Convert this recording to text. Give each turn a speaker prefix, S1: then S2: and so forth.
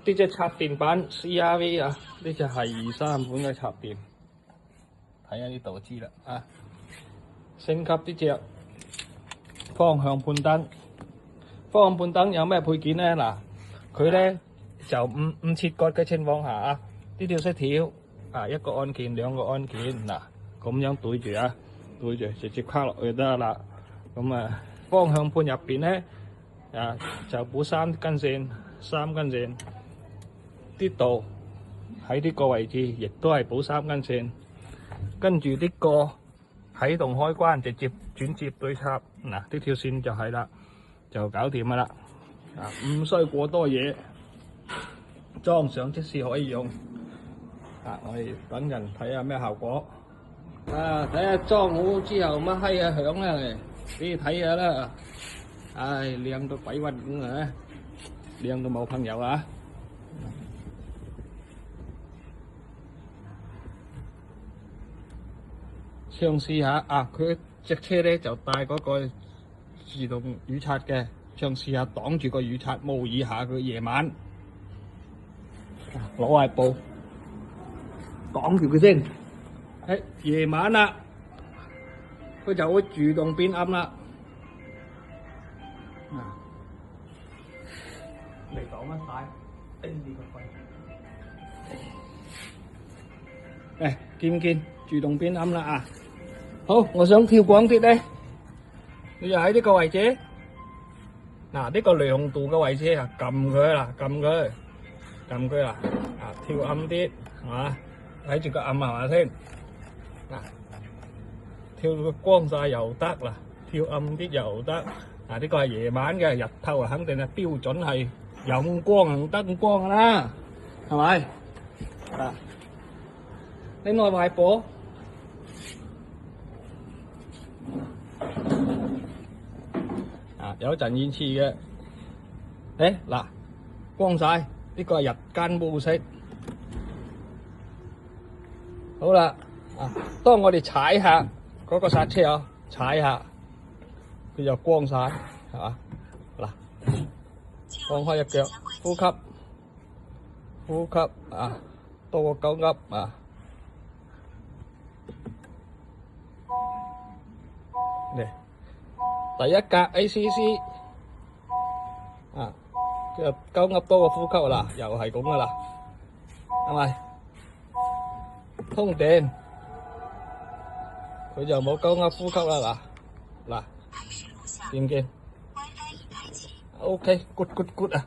S1: 呢隻插電板 CRV 啊，呢隻係23款嘅插電，睇下呢度知啦啊。升級呢隻方向判燈，方向判燈有咩配件咧？嗱，佢咧就唔切割嘅情況下啊，呢條識條啊，一個按鍵兩個按鍵嗱，咁樣對住啊，對住直接卡落去得啦。咁啊，方向盤入邊咧啊就補3根線，呢度喺呢個位置亦都係補3根線，跟住呢個啟動開關直接轉接對插，嗱呢條線就係啦，就搞掂噶啦，啊唔需過多嘢，裝上即時可以用。啊，我哋等陣睇下咩效果。啊，睇下裝好之後乜閪啊響咧，俾你睇下啦。唉，靚到鬼屈咁啊，靚到冇朋友啊！嘗試下啊，佢隻車咧就帶嗰個自動雨刷嘅，嘗試下擋住個雨刷，模擬下佢夜晚攞塊布擋住佢先。夜晚啦，佢就會自動變暗啦。嚟擋乜晒？叮住個肺。見唔見？自動變暗啦啊！好，我想跳廣啲咧，你就喺呢個位置，嗱呢個亮度嘅位置啊，撳佢啦，撳佢啦，啊跳暗啲係嘛？睇住個暗係嘛先？嗱，跳到光晒又得啦，跳暗啲又得。嗱呢個係夜晚嘅，日頭啊肯定係標準係有光行燈光噶啦，係咪？啊，另外賣波。有陣演示嘅，嗱，光晒，呢個係日間模式。好啦，啊，當我哋踩下嗰個剎車啊，踩下，佢就光晒，係嘛？嗱，放開一腳，呼吸啊，多個9噏啊，嚟。第一格 ACC 啊，就9噏多個呼吸啦，又係咁噶啦，係咪？通電佢就冇9噏呼吸啦，嗱，見唔見？OK，good 啊！